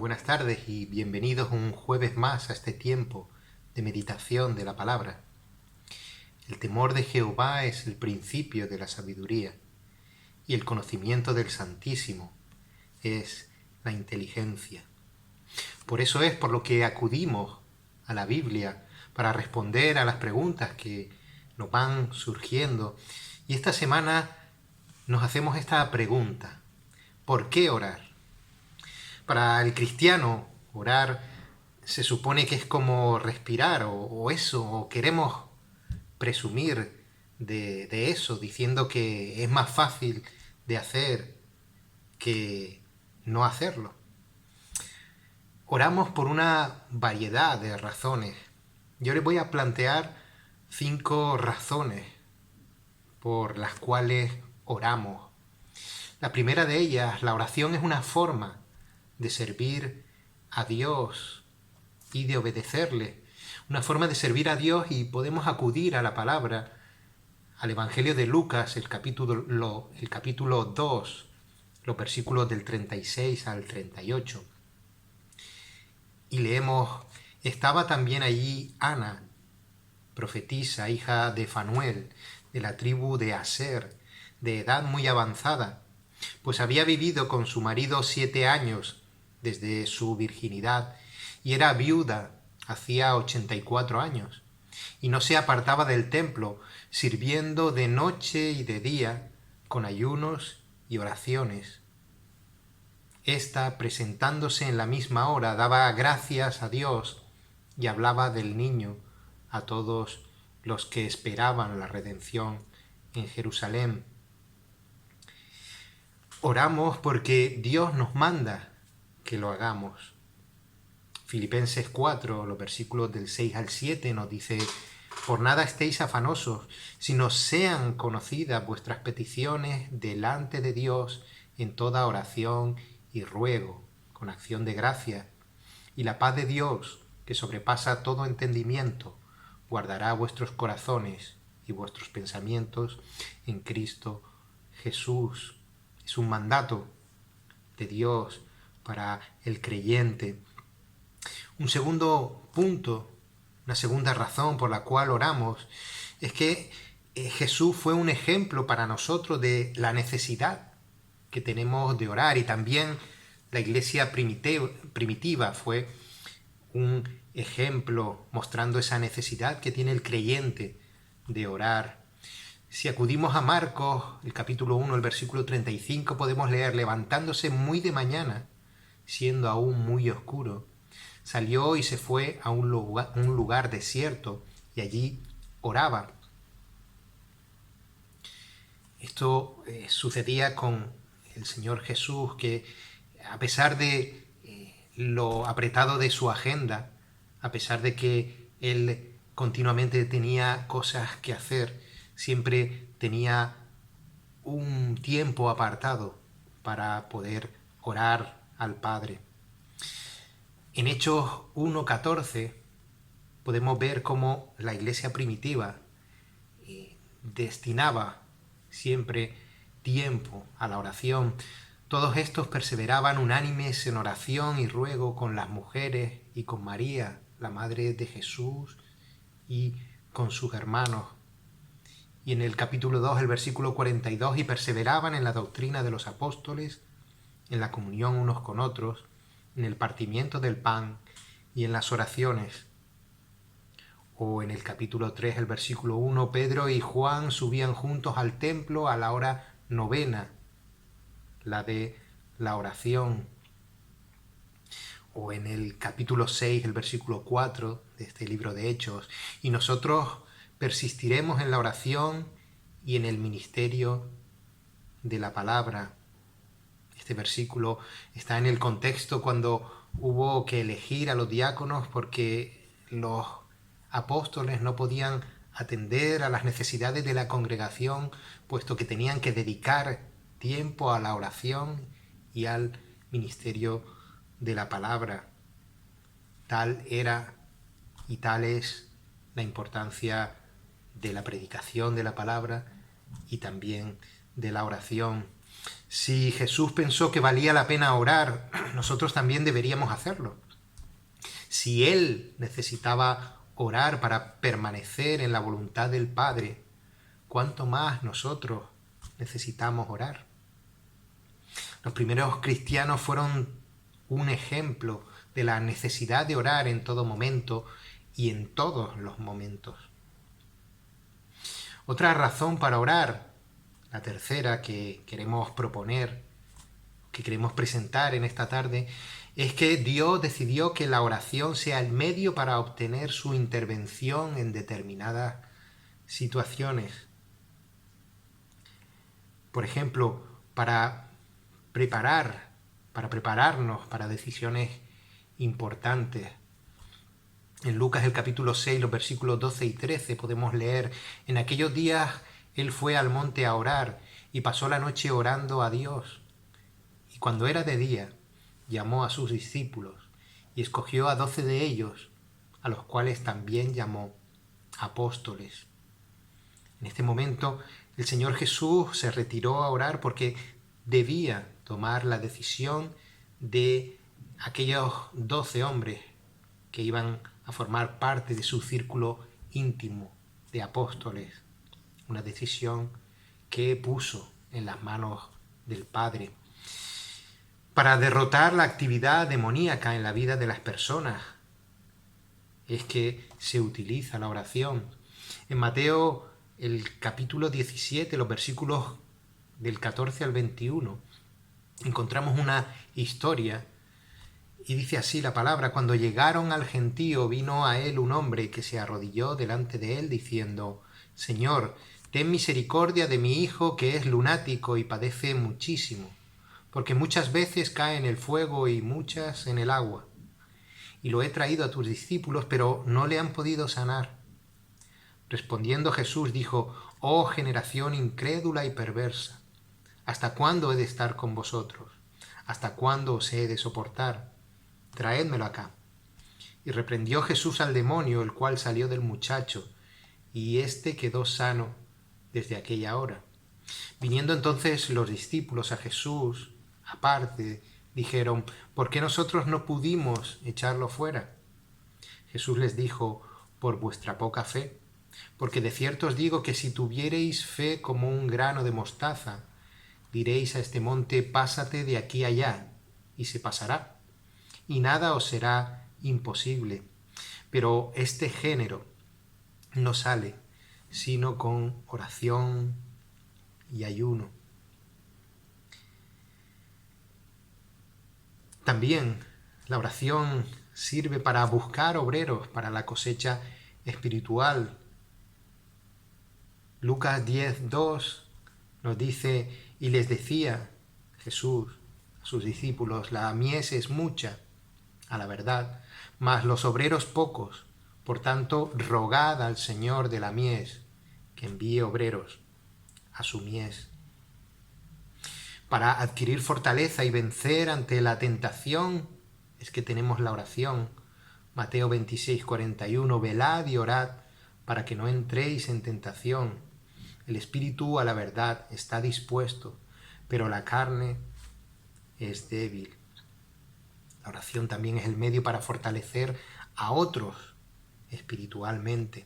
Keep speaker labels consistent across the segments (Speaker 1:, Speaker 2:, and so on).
Speaker 1: Buenas tardes y bienvenidos un jueves más a este tiempo de meditación de la palabra. El temor de Jehová es el principio de la sabiduría y el conocimiento del Santísimo es la inteligencia. Por eso es por lo que acudimos a la Biblia para responder a las preguntas que nos van surgiendo. Y esta semana nos hacemos esta pregunta: ¿por qué orar? Para el cristiano, orar se supone que es como respirar o queremos presumir de eso, diciendo que es más fácil de hacer que no hacerlo. Oramos por una variedad de razones. Yo les voy a plantear 5 razones por las cuales oramos. La primera de ellas, la oración es una forma de servir a Dios y de obedecerle. Una forma de servir a Dios, y podemos acudir a la palabra, al Evangelio de Lucas, el capítulo 2, los versículos del 36 al 38. Y leemos: estaba también allí Ana, profetisa, hija de Fanuel, de la tribu de Aser, de edad muy avanzada, pues había vivido con su marido 7 años desde su virginidad, y era viuda hacía 84 años, y no se apartaba del templo, sirviendo de noche y de día, con ayunos y oraciones. Esta, presentándose en la misma hora, daba gracias a Dios y hablaba del niño a todos los que esperaban la redención en Jerusalén. Oramos porque Dios nos manda que lo hagamos. Filipenses 4, los versículos del 6 al 7 nos dice: por nada estéis afanosos, sino sean conocidas vuestras peticiones delante de Dios en toda oración y ruego, con acción de gracia. Y la paz de Dios, que sobrepasa todo entendimiento, guardará vuestros corazones y vuestros pensamientos en Cristo Jesús. Es un mandato de Dios para el creyente. Un segundo punto, una segunda razón por la cual oramos, es que Jesús fue un ejemplo para nosotros de la necesidad que tenemos de orar, y también la iglesia primitiva fue un ejemplo mostrando esa necesidad que tiene el creyente de orar. Si acudimos a Marcos, el capítulo 1, el versículo 35, podemos leer: levantándose muy de mañana, siendo aún muy oscuro, salió y se fue a un lugar desierto, y allí oraba. Esto sucedía con el Señor Jesús, que a pesar de lo apretado de su agenda, a pesar de que Él continuamente tenía cosas que hacer, siempre tenía un tiempo apartado para poder orar al Padre. En Hechos 1:14 podemos ver cómo la iglesia primitiva destinaba siempre tiempo a la oración. Todos estos perseveraban unánimes en oración y ruego con las mujeres y con María, la madre de Jesús, y con sus hermanos. Y en el capítulo 2, el versículo 42, y perseveraban en la doctrina de los apóstoles, en la comunión unos con otros, en el partimiento del pan y en las oraciones. O en el capítulo 3, el versículo 1, Pedro y Juan subían juntos al templo a la hora 9, la de la oración. O en el capítulo 6, el versículo 4 de este libro de Hechos: y nosotros persistiremos en la oración y en el ministerio de la palabra. Este versículo está en el contexto cuando hubo que elegir a los diáconos porque los apóstoles no podían atender a las necesidades de la congregación, puesto que tenían que dedicar tiempo a la oración y al ministerio de la palabra. Tal era y tal es la importancia de la predicación de la palabra y también de la oración. Si Jesús pensó que valía la pena orar, nosotros también deberíamos hacerlo. Si Él necesitaba orar para permanecer en la voluntad del Padre, ¿cuánto más nosotros necesitamos orar? Los primeros cristianos fueron un ejemplo de la necesidad de orar en todo momento y en todos los momentos. Otra razón para orar, la tercera que queremos proponer, que queremos presentar en esta tarde, es que Dios decidió que la oración sea el medio para obtener su intervención en determinadas situaciones. Por ejemplo, para prepararnos para decisiones importantes. En Lucas el capítulo 6, los versículos 12 y 13 podemos leer: en aquellos días él fue al monte a orar y pasó la noche orando a Dios. Y cuando era de día, llamó a sus discípulos y escogió a 12 de ellos, a los cuales también llamó apóstoles. En este momento el Señor Jesús se retiró a orar porque debía tomar la decisión de aquellos 12 hombres que iban a formar parte de su círculo íntimo de apóstoles. Una decisión que puso en las manos del Padre. Para derrotar la actividad demoníaca en la vida de las personas es que se utiliza la oración. En Mateo el capítulo 17, los versículos del 14 al 21, encontramos una historia y dice así la palabra: cuando llegaron al gentío, vino a él un hombre que se arrodilló delante de él diciendo: Señor, ten misericordia de mi hijo, que es lunático y padece muchísimo, porque muchas veces cae en el fuego y muchas en el agua. Y lo he traído a tus discípulos, pero no le han podido sanar. Respondiendo Jesús dijo: Oh generación incrédula y perversa, ¿hasta cuándo he de estar con vosotros? ¿Hasta cuándo os he de soportar? Traédmelo acá. Y reprendió Jesús al demonio, el cual salió del muchacho, y éste quedó sano desde aquella hora. Viniendo entonces los discípulos a Jesús, aparte, dijeron: ¿por qué nosotros no pudimos echarlo fuera? Jesús les dijo: por vuestra poca fe. Porque de cierto os digo que si tuviereis fe como un grano de mostaza, diréis a este monte: pásate de aquí allá, y se pasará, y nada os será imposible. Pero este género no sale sino con oración y ayuno. También la oración sirve para buscar obreros para la cosecha espiritual. Lucas 10:2 nos dice: y les decía Jesús a sus discípulos: la mies es mucha, a la verdad, mas los obreros pocos. Por tanto, rogad al Señor de la mies que envíe obreros a su mies. Para adquirir fortaleza y vencer ante la tentación es que tenemos la oración. Mateo 26:41: velad y orad para que no entréis en tentación. El espíritu a la verdad está dispuesto, pero la carne es débil. La oración también es el medio para fortalecer a otros espiritualmente.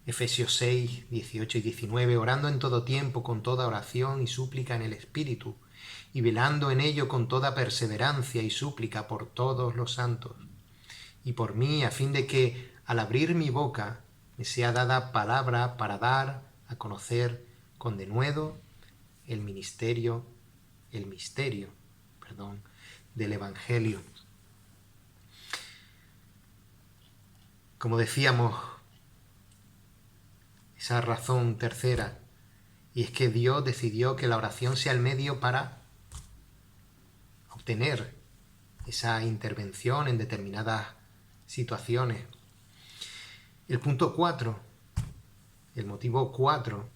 Speaker 1: Efesios 6, 18 y 19: orando en todo tiempo con toda oración y súplica en el Espíritu, y velando en ello con toda perseverancia y súplica por todos los santos, y por mí, a fin de que, al abrir mi boca, me sea dada palabra para dar a conocer con denuedo el misterio del Evangelio. Como decíamos, esa razón tercera, y es que Dios decidió que la oración sea el medio para obtener esa intervención en determinadas situaciones. El punto 4, el motivo 4,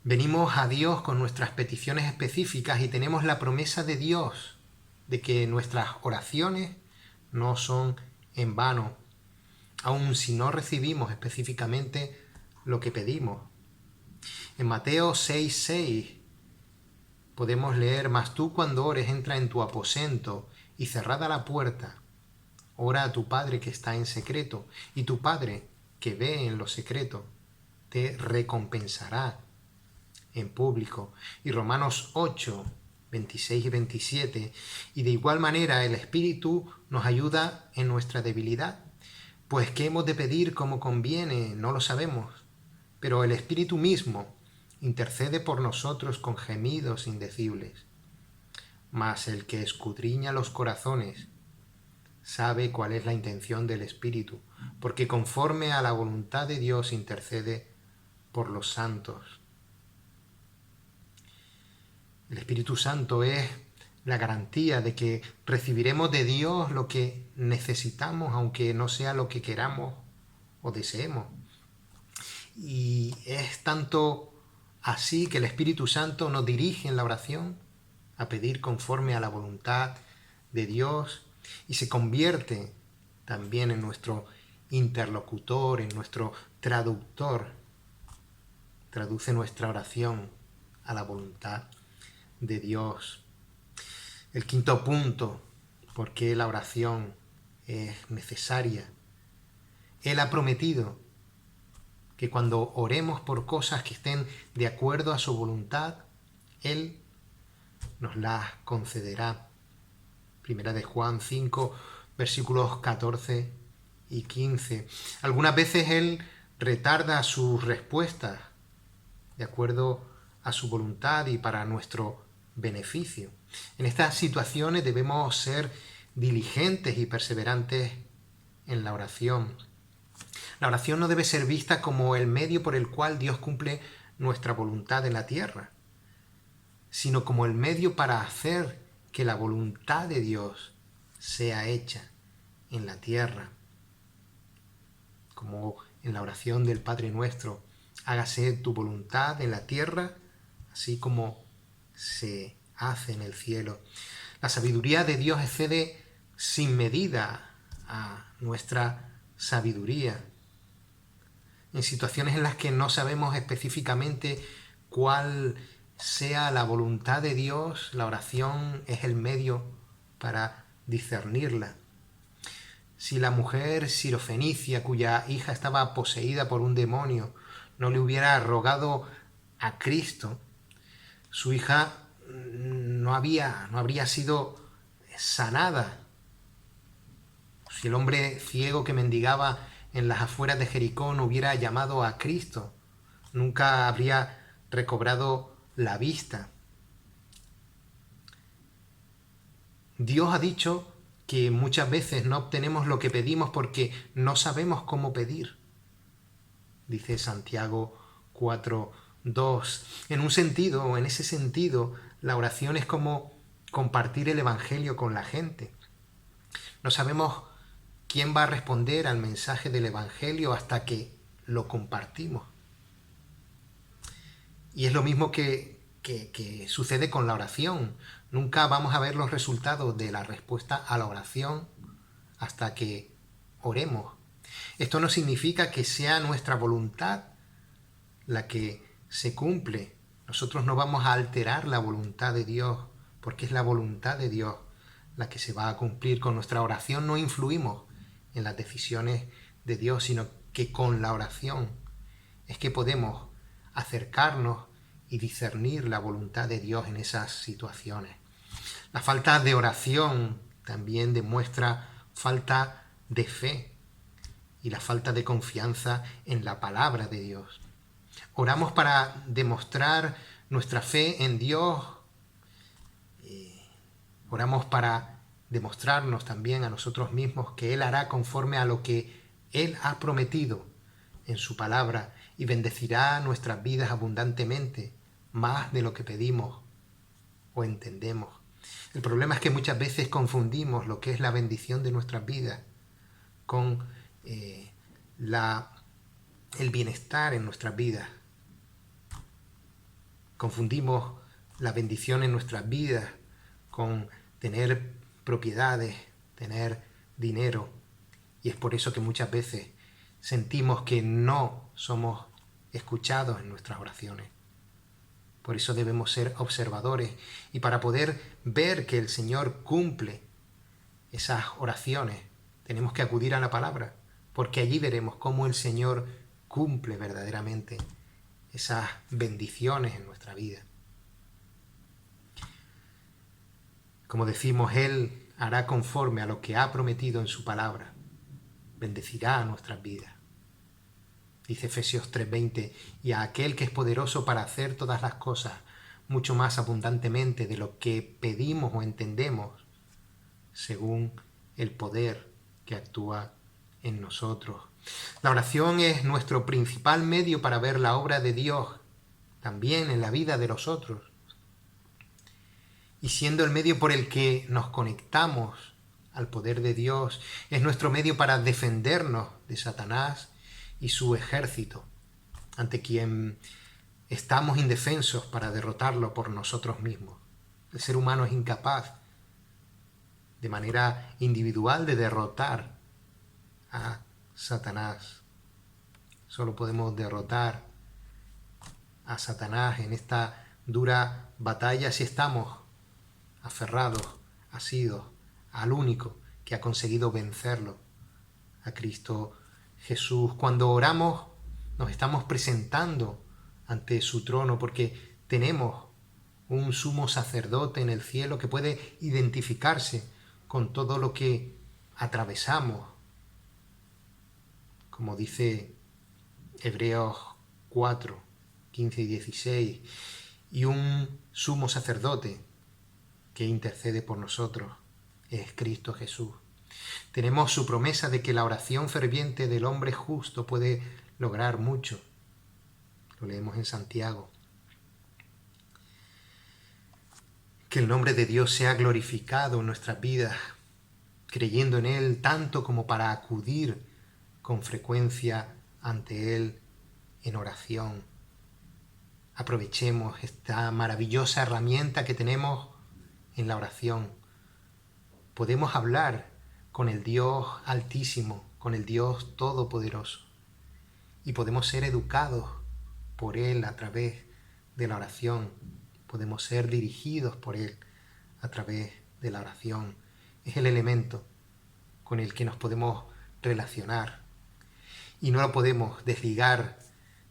Speaker 1: venimos a Dios con nuestras peticiones específicas y tenemos la promesa de Dios de que nuestras oraciones no son en vano, aun si no recibimos específicamente lo que pedimos. En Mateo 6:6 podemos leer: mas tú cuando ores entra en tu aposento y cerrada la puerta, ora a tu Padre que está en secreto, y tu Padre que ve en lo secreto te recompensará en público. Y Romanos 8:26 y 27. Y de igual manera el Espíritu nos ayuda en nuestra debilidad, pues qué hemos de pedir como conviene no lo sabemos, pero el Espíritu mismo intercede por nosotros con gemidos indecibles. Mas el que escudriña los corazones sabe cuál es la intención del Espíritu, porque conforme a la voluntad de Dios intercede por los santos. El Espíritu Santo es la garantía de que recibiremos de Dios lo que necesitamos, aunque no sea lo que queramos o deseemos. Y es tanto así que el Espíritu Santo nos dirige en la oración a pedir conforme a la voluntad de Dios y se convierte también en nuestro interlocutor, en nuestro traductor. Traduce nuestra oración a la voluntad de Dios. El quinto punto, por qué la oración es necesaria. Él ha prometido que cuando oremos por cosas que estén de acuerdo a su voluntad, Él nos las concederá. Primera de Juan 5, versículos 14 y 15. Algunas veces Él retarda sus respuestas de acuerdo a su voluntad y para nuestro beneficio. En estas situaciones debemos ser diligentes y perseverantes en la oración. La oración no debe ser vista como el medio por el cual Dios cumple nuestra voluntad en la tierra, sino como el medio para hacer que la voluntad de Dios sea hecha en la tierra. Como en la oración del Padre Nuestro: hágase tu voluntad en la tierra, así como se hace en el cielo. La sabiduría de Dios excede sin medida a nuestra sabiduría. En situaciones en las que no sabemos específicamente cuál sea la voluntad de Dios, la oración es el medio para discernirla. Si la mujer sirofenicia, cuya hija estaba poseída por un demonio, no le hubiera rogado a Cristo, su hija no habría sido sanada. Si el hombre ciego que mendigaba en las afueras de Jericó no hubiera llamado a Cristo, nunca habría recobrado la vista. Dios ha dicho que muchas veces no obtenemos lo que pedimos porque no sabemos cómo pedir. Dice Santiago 4:2. En ese sentido, la oración es como compartir el Evangelio con la gente. No sabemos quién va a responder al mensaje del Evangelio hasta que lo compartimos. Y es lo mismo que sucede con la oración. Nunca vamos a ver los resultados de la respuesta a la oración hasta que oremos. Esto no significa que sea nuestra voluntad la que se cumple. Nosotros no vamos a alterar la voluntad de Dios, porque es la voluntad de Dios la que se va a cumplir. Con nuestra oración no influimos en las decisiones de Dios, sino que con la oración es que podemos acercarnos y discernir la voluntad de Dios en esas situaciones. La falta de oración también demuestra falta de fe y la falta de confianza en la palabra de Dios. Oramos para demostrar nuestra fe en Dios. Oramos para demostrarnos también a nosotros mismos que Él hará conforme a lo que Él ha prometido en su palabra y bendecirá nuestras vidas abundantemente, más de lo que pedimos o entendemos. El problema es que muchas veces confundimos lo que es la bendición de nuestras vidas con el bienestar en nuestras vidas. Confundimos la bendición en nuestras vidas con tener propiedades, tener dinero. Y es por eso que muchas veces sentimos que no somos escuchados en nuestras oraciones. Por eso debemos ser observadores y para poder ver que el Señor cumple esas oraciones, tenemos que acudir a la palabra, porque allí veremos cómo el Señor cumple verdaderamente esas bendiciones en nuestra vida. Como decimos, Él hará conforme a lo que ha prometido en su palabra. Bendecirá a nuestras vidas. Dice Efesios 3:20, y a aquel que es poderoso para hacer todas las cosas, mucho más abundantemente de lo que pedimos o entendemos, según el poder que actúa en nosotros. La oración es nuestro principal medio para ver la obra de Dios, también en la vida de los otros. Y siendo el medio por el que nos conectamos al poder de Dios, es nuestro medio para defendernos de Satanás y su ejército, ante quien estamos indefensos para derrotarlo por nosotros mismos. El ser humano es incapaz de manera individual de derrotar a Satanás. Solo podemos derrotar a Satanás en esta dura batalla si estamos aferrados, asidos al único que ha conseguido vencerlo, a Cristo Jesús. Cuando oramos nos estamos presentando ante su trono porque tenemos un sumo sacerdote en el cielo que puede identificarse con todo lo que atravesamos, como dice Hebreos 4, 15 y 16, y un sumo sacerdote que intercede por nosotros, es Cristo Jesús. Tenemos su promesa de que la oración ferviente del hombre justo puede lograr mucho. Lo leemos en Santiago. Que el nombre de Dios sea glorificado en nuestras vidas, creyendo en Él tanto como para acudir con frecuencia ante Él en oración. Aprovechemos esta maravillosa herramienta que tenemos en la oración. Podemos hablar con el Dios Altísimo, con el Dios Todopoderoso, y podemos ser educados por Él a través de la oración. Podemos ser dirigidos por Él a través de la oración. Es el elemento con el que nos podemos relacionar y no lo podemos desligar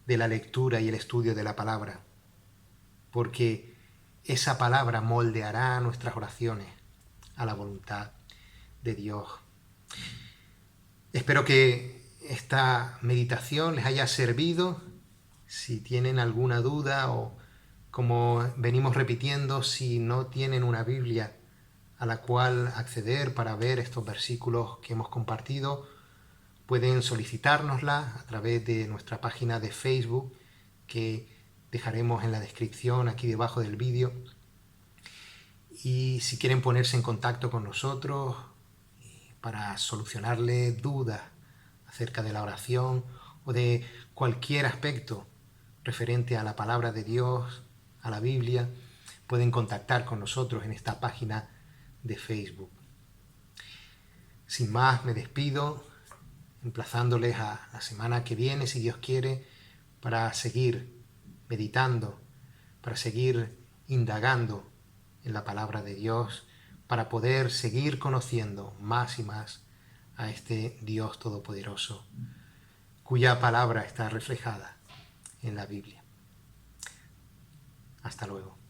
Speaker 1: de la lectura y el estudio de la palabra, porque esa palabra moldeará nuestras oraciones a la voluntad de Dios. Espero que esta meditación les haya servido. Si tienen alguna duda o, como venimos repitiendo, si no tienen una Biblia a la cual acceder para ver estos versículos que hemos compartido, pueden solicitárnosla a través de nuestra página de Facebook, que dejaremos en la descripción aquí debajo del vídeo. Y si quieren ponerse en contacto con nosotros para solucionarle dudas acerca de la oración o de cualquier aspecto referente a la palabra de Dios, a la Biblia, pueden contactar con nosotros en esta página de Facebook. Sin más, me despido, emplazándoles a la semana que viene, si Dios quiere, para seguir meditando, para seguir indagando en la palabra de Dios, para poder seguir conociendo más y más a este Dios Todopoderoso, cuya palabra está reflejada en la Biblia. Hasta luego.